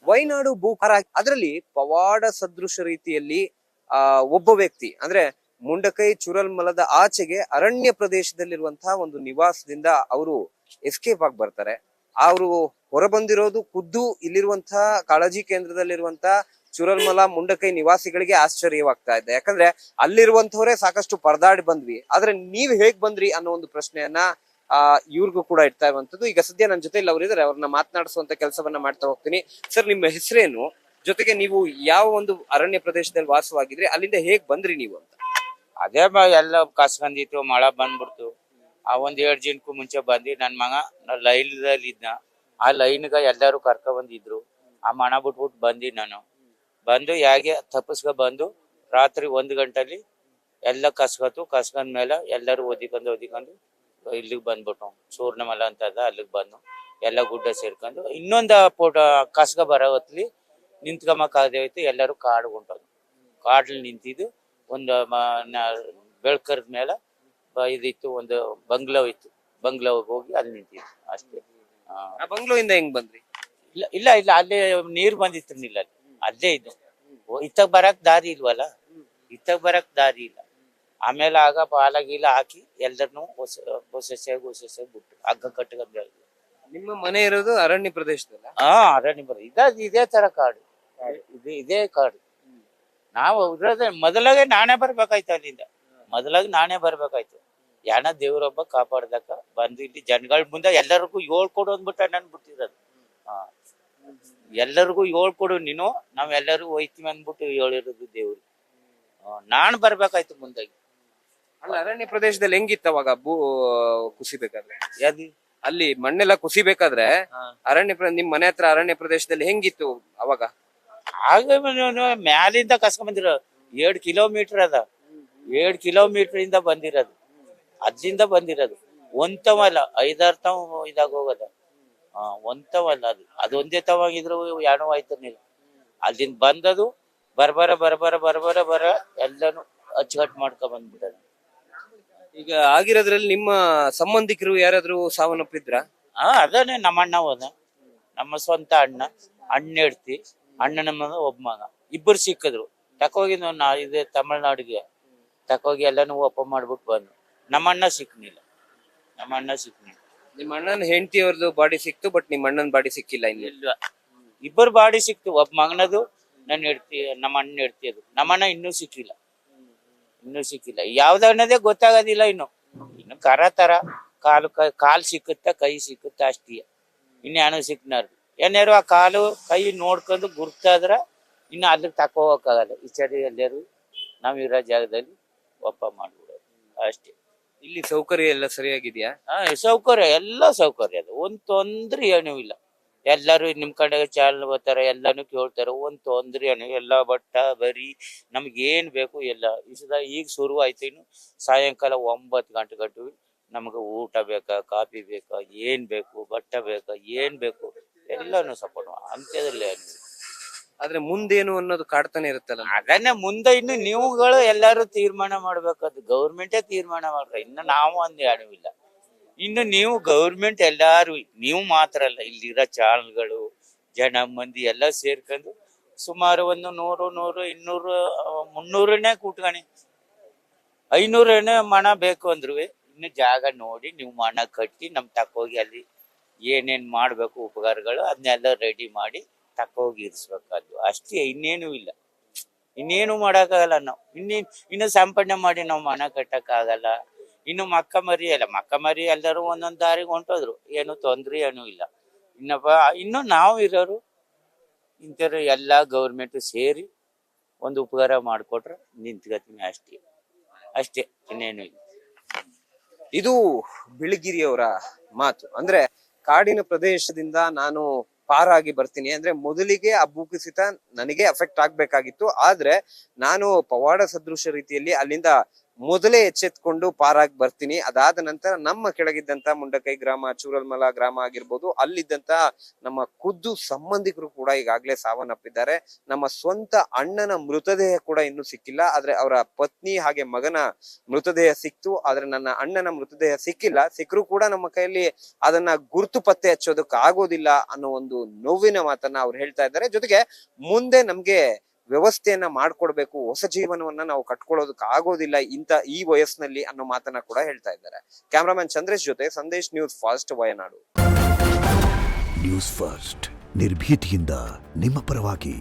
ವೈನಾಡು ಭೂಕಾರ ಅದರಲ್ಲಿ ಪವಾಡ ಸದೃಶ ರೀತಿಯಲ್ಲಿ ಒಬ್ಬ ವ್ಯಕ್ತಿ ಅಂದ್ರೆ ಮುಂಡಕೈ ಚುರಲ್ಮಲದ ಆಚೆಗೆ ಅರಣ್ಯ ಪ್ರದೇಶದಲ್ಲಿರುವಂತಹ ಒಂದು ನಿವಾಸದಿಂದ ಅವರು ಎಸ್ಕೇಪ್ ಆಗಿ ಬರ್ತಾರೆ. ಅವರು ಹೊರಬಂದಿರೋದು ಖುದ್ದು ಇಲ್ಲಿರುವಂತಹ ಕಾಳಜಿ ಕೇಂದ್ರದಲ್ಲಿರುವಂತಹ ಚುರಲ್ಮಲ ಮುಂಡಕೈ ನಿವಾಸಿಗಳಿಗೆ ಆಶ್ಚರ್ಯವಾಗ್ತಾ ಇದೆ. ಯಾಕಂದ್ರೆ ಅಲ್ಲಿರುವಂತವರೇ ಸಾಕಷ್ಟು ಪರದಾಡಿ ಬಂದ್ವಿ, ಆದ್ರೆ ನೀವ್ ಹೇಗ್ ಬಂದ್ರಿ ಅನ್ನೋ ಒಂದು ಪ್ರಶ್ನೆಯನ್ನ ಇವ್ರಿಗೂ ಕೂಡ ಇಡ್ತಾ ಇರುವಂತದ್ದು. ಈಗ ಸದ್ಯ ನನ್ನ ಜೊತೆ ಇಲ್ಲಿ ಅವರಿದ್ದಾರೆ, ಅವ್ರನ್ನ ಮಾತನಾಡಿಸುವಂತ ಕೆಲಸವನ್ನ ಮಾಡ್ತಾ ಹೋಗ್ತೀನಿ. ಸರ್, ನಿಮ್ಮ ಹೆಸರೇನು, ಜೊತೆಗೆ ನೀವು ಯಾವ ಒಂದು ಅರಣ್ಯ ಪ್ರದೇಶದಲ್ಲಿ ವಾಸವಾಗಿದ್ರಿ, ಅಲ್ಲಿಂದ ಹೇಗ್ ಬಂದ್ರಿ ನೀವು ಅಂತ? ಅದೇ ಎಲ್ಲ ಕಸ್ಕೊಂಡಿತ್ತು, ಮಳೆ ಬಂದ್ಬಿಡ್ತು. ಆ ಒಂದ್ 2 ದಿನಕ್ಕೂ ಮುಂಚೆ ಬಂದಿ. ನನ್ ಮಗ ಲೈನ್ದಲ್ಲಿ ಇದ್ನ, ಆ ಲೈನ್ಗ ಎಲ್ಲಾರು ಕರ್ಕ ಬಂದಿದ್ರು. ಆ ಮಣ ಬಿಟ್ಬಿಟ್ಟು ಬಂದಿ. ನಾನು ಬಂದು ಹೇಗೆ ತಪ್ಪಿಸ್ಕೊ ಬಂದು ರಾತ್ರಿ 1 ಗಂಟೆಲಿ ಎಲ್ಲ ಕಸ್ಕೊಂಡ್ಮೇಲೆ ಎಲ್ಲರೂ ಓದಿಕೊಂಡು ಇಲ್ಲಿಗೆ ಬಂದ್ಬಿಟ್ಟು ಸೂರ್ಣಮಲ ಅಂತ ಅದ, ಅಲ್ಲಿಗೆ ಬಂದು ಎಲ್ಲ ಗುಡ್ಡ ಸೇರ್ಕೊಂಡು ಇನ್ನೊಂದು ಫೋಟೋ ಕಸ್ಕ ಬರೋ ಹೊತ್ಲಿ ನಿಂತ್ಕೊಂಬಕ್ಕಾಗೈತಿ. ಎಲ್ಲರೂ ಕಾಡು ಉಂಟದು, ಕಾಡಲ್ಲಿ ನಿಂತಿದ್ದು. ಒಂದು ಬೆಳ್ಕರ್ದ ಮೇಲೆ ಇದಿತ್ತು, ಒಂದು ಬಂಗ್ಲೋ ಇತ್ತು. ಬಂಗ್ಲೋಗೆ ಹೋಗಿ ಅಲ್ಲಿ ನಿಂತಿದ್ದು ಅಷ್ಟೇ. ಬಂಗ್ಲೋ ಇಂದ ಹೆಂಗ್ ಬಂದ್ರಿ? ಇಲ್ಲ ಇಲ್ಲ ಇಲ್ಲ, ಅಲ್ಲೇ ನೀರ್ ಬಂದಿತ್ತಿರ್ಲಿಲ್ಲ, ಅಲ್ಲೇ ಇದ್ದು. ಇತ್ತಗ್ ಬರಕ್ ದಾರಿ ಇಲ್ವಲ್ಲ, ಇತ್ತಗ್ ಬರಕ್ ದಾರಿ ಇಲ್ಲ. ಆಮೇಲೆ ಆಗ ಬಾಲ ಗೀಲ ಹಾಕಿ ಎಲ್ಲರನ್ನು ಹೊಸ ಬಿಟ್ಟು ಹಗ್ಗ ಕಟ್ಕೊಂಡ್. ನಿಮ್ಮ ಮನೆ ಇರೋದು ಅರಣ್ಯ ಪ್ರದೇಶದಲ್ಲ? ಅರಣ್ಯ ಇದೇ ತರ ಕಾಡು, ಇದೇ ಕಾಡು. ನಾವು ಮೊದಲಾಗೆ ನಾನೇ ಬರ್ಬೇಕಾಯ್ತು ಅಲ್ಲಿಂದ, ನಾನೇ ಬರ್ಬೇಕಾಯ್ತು. ದೇವ್ರೊಬ್ಬ ಕಾಪಾಡ್ದಕ್ಕ ಬಂದು ಇಲ್ಲಿ ಜನಗಳ ಮುಂದೆ ಎಲ್ಲರಿಗೂ ಹೇಳ್ಕೊಡು ಅಂದ್ಬಿಟ್ಟ ನನ್ ಬಿಟ್ಟಿರೋದು. ಎಲ್ಲರಿಗೂ ಹೇಳ್ಕೊಡು ನೀನು, ನಾವೆಲ್ಲರೂ ಹೋಯ್ತೀವಿ ಅಂದ್ಬಿಟ್ಟು ಹೇಳಿರೋದು ದೇವ್ರು. ನಾನ್ ಬರ್ಬೇಕಾಯ್ತು ಮುಂದಾಗಿ. ಅಲ್ಲ, ಅರಣ್ಯ ಪ್ರದೇಶದಲ್ಲಿ ಹೆಂಗಿತ್ತು ಅವಾಗ ಕುಸಿಬೇಕಾದ್ರೆ? ಅಲ್ಲಿ ಮಣ್ಣೆಲ್ಲ ಕುಸಿಬೇಕಾದ್ರೆ ನಿಮ್ ಮನೆ ಹತ್ರ ಅರಣ್ಯ ಪ್ರದೇಶದಲ್ಲಿ ಹೆಂಗಿತ್ತು ಅವಾಗ? ಆಗ ಮ್ಯಾಲಿಂದ ಕಸ್ಕೊಂಡ್ ಬಂದಿರೋ 2 ಕಿಲೋಮೀಟರ್ ಅದ, 2 ಕಿಲೋಮೀಟರ್ ಇಂದ ಬಂದಿರೋದು, ಅದ್ರಿಂದ ಬಂದಿರೋದು. ಒಂತವಲ್ಲ, 5-6 ತವ ಇದಾಗ ಹೋಗದ. ಒಂತವಲ್ಲ, ಅದೊಂದೇ ತವಾಗಿದ್ರು ಏನೋ ಆಯ್ತಿರ್ಲಿಲ್ಲ. ಅಲ್ಲಿಂದ ಬಂದದು ಬರ ಎಲ್ಲಾನು ಅಚ್ಚುಕಟ್ಟು ಮಾಡ್ಕೊಂಡ್ ಬಂದ್ಬಿಟ್ಟದ. ಈಗ ಆಗಿರೋದ್ರಲ್ಲಿ ನಿಮ್ಮ ಸಂಬಂಧಿಕರು ಯಾರಾದ್ರೂ ಸಾವನ್ನಪ್ಪಿದ್ರ? ಅದನ್ನೇ ನಮ್ಮ ಅಣ್ಣ ಹೋದ, ನಮ್ಮ ಸ್ವಂತ ಅಣ್ಣ ಹೆಡ್ತಿ, ಅಣ್ಣನ ಮಗ ಒಬ್ಬ ಮಗ, ಇಬ್ಬರು ಸಿಕ್ಕಿದ್ರು. ತಕೋಗಿದ್ ಇದೆ ತಮಿಳ್ನಾಡಿಗೆ ತಕೋಗಿ ಎಲ್ಲಾನು ಒಪ್ಪ ಮಾಡ್ಬಿಟ್ಟು ಬಂದು. ನಮ್ಮ ಅಣ್ಣ ಸಿಕ್ನಿಲ್ಲ. ನಿಮ್ಮ ಅಣ್ಣನ ಹೆಂಡತಿ ಅವ್ರದ್ದು ಬಾಡಿ ಸಿಕ್ತು, ಬಟ್ ನಿಮ್ಮ ಅಣ್ಣನ ಬಾಡಿ ಸಿಕ್ಕಿಲ್ಲ. ಇಲ್ಲ, ಇಬ್ಬರು ಬಾಡಿ ಸಿಕ್ತು. ಒಬ್ಬ ಮಗನದು, ನನ್ನ ಹೆಡ್ತಿ, ನಮ್ಮ ಅಣ್ಣ ಹೆಡ್ತಿ. ಅದು ನಮ್ಮ ಅಣ್ಣ ಇನ್ನೂ ಸಿಕ್ಕಿಲ್ಲ. ಯಾವ್ದನ್ನದೇ ಗೊತ್ತಾಗೋದಿಲ್ಲ. ಇನ್ನು ಕರ ತರ ಕಾಲು ಸಿಕ್ಕುತ್ತ, ಕೈ ಸಿಕ್ಕುತ್ತ ಅಷ್ಟೇ. ಇನ್ಯಾನು ಸಿಕ್ನಾರ್ದು ಏನಾರು ಆ ಕಾಲು ಕೈ ನೋಡ್ಕೊಂಡು ಗುರ್ತಾದ್ರ ಇನ್ನು ಅಲ್ಲಿಗೆ ತಕೋಗಕ್ಕಾಗಲ್ಲ. ಈ ಸರಿ ಎಲ್ಲರೂ ನಾವ್ ಇರೋ ಜಾಗದಲ್ಲಿ ಒಪ್ಪ ಮಾಡ್ಬಿಡೋದು ಅಷ್ಟೇ. ಇಲ್ಲಿ ಸೌಕರ್ಯ ಎಲ್ಲ ಸರಿಯಾಗಿದ್ಯಾ? ಸೌಕರ್ಯ ಎಲ್ಲ ಸೌಕರ್ಯ ಅದು, ಒಂದ್ ತೊಂದ್ರೆ ಏನೂ ಇಲ್ಲ. ಎಲ್ಲಾರು ನಿಮ್ ಕಡೆಗೆ ಚಾಲನೆ ಬರ್ತಾರೆ, ಎಲ್ಲಾನು ಕೇಳ್ತಾರೆ. ಒಂದ್ ತೊಂದ್ರೆ ಏನು ಎಲ್ಲ, ಬಟ್ಟ ಬರೀ ನಮ್ಗೇನ್ ಬೇಕು ಎಲ್ಲ. ಈಗ ಶುರು ಆಯ್ತು. ಇನ್ನು ಸಾಯಂಕಾಲ 9 ಗಂಟೆ ಗಂಟು ನಮ್ಗೆ ಊಟ ಬೇಕಾ, ಕಾಫಿ ಬೇಕಾ, ಏನ್ ಬೇಕು, ಬಟ್ಟ ಬೇಕಾ, ಏನ್ ಬೇಕು ಎಲ್ಲಾನು ಸಪೋರ್ಟ್ ಅಂತ್ಯದಲ್ಲಿ. ಆದ್ರೆ ಮುಂದೇನು ಅನ್ನೋದು ಕಾಡ್ತಾನೆ ಇರುತ್ತಲ್ಲ. ಅದನ್ನೇ ಮುಂದೆ ಇನ್ನು ನೀವುಗಳು ಎಲ್ಲಾರು ತೀರ್ಮಾನ ಮಾಡ್ಬೇಕಾದ್ರು. ಗೌರ್ಮೆಂಟೇ ತೀರ್ಮಾನ ಮಾಡ್ರೆ, ಇನ್ನು ನಾವು ಅಂದ್ ಏನೂ ಇಲ್ಲ. ಇನ್ನು ನೀವು ಗೌರ್ಮೆಂಟ್ ಎಲ್ಲಾರು, ನೀವು ಮಾತ್ರ ಅಲ್ಲ, ಇಲ್ಲಿರೋ ಚಾನಲ್ಗಳು ಜನ ಮಂದಿ ಎಲ್ಲ ಸೇರ್ಕೊಂಡು ಸುಮಾರು ಒಂದು 100, 200, 300ನೇ ಕೂಟ್ಕಣಿ, 500ನೇ ಮಣ ಬೇಕು ಅಂದ್ರು ಇನ್ನು ಜಾಗ ನೋಡಿ ನೀವು ಮಣ ಕಟ್ಟಿ ನಮ್ ತಕೋಗಿ ಅಲ್ಲಿ ಏನೇನ್ ಮಾಡ್ಬೇಕು ಉಪಕಾರಗಳು ಅದನ್ನೆಲ್ಲ ರೆಡಿ ಮಾಡಿ ತಕೋಗಿ ಇರಿಸ್ಬೇಕಾದ್ದು ಅಷ್ಟೇ. ಇನ್ನೇನು ಇಲ್ಲ, ಇನ್ನೇನು ಮಾಡಕ್ಕಾಗಲ್ಲ. ನಾವು ಇನ್ನು ಸಂಪಾದನೆ ಮಾಡಿ ನಾವು ಮನ ಕಟ್ಟಕ್ ಆಗಲ್ಲ. ಇನ್ನು ಮಕ್ಕ ಮರಿ ಎಲ್ಲರೂ ಒಂದೊಂದ್ ದಾರಿಗೆ ಹೊಂಟೋದ್ರು, ಏನು ತೊಂದ್ರೆ ಏನೂ ಇಲ್ಲ. ಇನ್ನು ನಾವು ಇರೋರು ಇಂಥವ್ರು ಎಲ್ಲಾ ಗೌರ್ಮೆಂಟ್ ಸೇರಿ ಒಂದು ಉಪಕಾರ ಮಾಡ್ಕೊಟ್ರೆ ನಿಂತ್ಕತೀನಿ ಅಷ್ಟೇ, ಇನ್ನೇನು ಇಲ್ಲ. ಇದು ಬಿಳಿಗಿರಿಯವರ ಮಾತು. ಅಂದ್ರೆ ಕಾಡಿನ ಪ್ರದೇಶದಿಂದ ನಾನು ಪಾರಾಗಿ ಬರ್ತೀನಿ ಅಂದ್ರೆ ಮೊದಲಿಗೆ ಆ ಭೂಕುಸಿತ ನನಗೆ ಅಫೆಕ್ಟ್ ಆಗ್ಬೇಕಾಗಿತ್ತು, ಆದ್ರೆ ನಾನು ಪವಾಡ ಸದೃಶ ರೀತಿಯಲ್ಲಿ ಅಲ್ಲಿಂದ ಮೊದಲೇ ಎಚ್ಚೆತ್ಕೊಂಡು ಪಾರಾಗಿ ಬರ್ತೀನಿ. ಅದಾದ ನಂತರ ನಮ್ಮ ಕೆಳಗಿದ್ದಂತ ಮುಂಡಕೈ ಗ್ರಾಮ, ಚೂರಲ್ಮಲ ಗ್ರಾಮ ಆಗಿರ್ಬೋದು, ಅಲ್ಲಿದ್ದಂತ ನಮ್ಮ ಖುದ್ದು ಸಂಬಂಧಿಕರು ಕೂಡ ಈಗಾಗಲೇ ಸಾವನ್ನಪ್ಪಿದ್ದಾರೆ. ನಮ್ಮ ಸ್ವಂತ ಅಣ್ಣನ ಮೃತದೇಹ ಕೂಡ ಇನ್ನೂ ಸಿಕ್ಕಿಲ್ಲ. ಆದ್ರೆ ಅವರ ಪತ್ನಿ ಹಾಗೆ ಮಗನ ಮೃತದೇಹ ಸಿಕ್ತು. ಆದ್ರೆ ನನ್ನ ಅಣ್ಣನ ಮೃತದೇಹ ಸಿಕ್ಕಿಲ್ಲ. ಸಿಕ್ಕರೂ ಕೂಡ ನಮ್ಮ ಕೈಯಲ್ಲಿ ಅದನ್ನ ಗುರುತು ಪತ್ತೆ ಹಚ್ಚೋದಕ್ಕೆ ಆಗೋದಿಲ್ಲ ಅನ್ನೋ ಒಂದು ನೋವಿನ ಮಾತನ್ನ ಅವ್ರು ಹೇಳ್ತಾ ಇದ್ದಾರೆ. ಜೊತೆಗೆ ಮುಂದೆ ನಮ್ಗೆ ವ್ಯವಸ್ಥೆಯನ್ನ ಮಾಡ್ಕೊಡ್ಬೇಕು, ಹೊಸ ಜೀವನವನ್ನ ನಾವು ಕಟ್ಕೊಳ್ಳೋದಕ್ಕೆ ಆಗೋದಿಲ್ಲ ಈ ವಯಸ್ಸಿನಲ್ಲಿ ಅನ್ನೋ ಮಾತನ್ನ ಕೂಡ ಹೇಳ್ತಾ ಇದ್ದಾರೆ. ಕ್ಯಾಮ್ರಾಮನ್ ಚಂದ್ರೇಶ್ ಜೊತೆ Sandesh, news first, Wayanad. News first, ನಿರ್ಭೀತಿಯಿಂದ ನಿಮ್ಮ ಪರವಾಗಿ.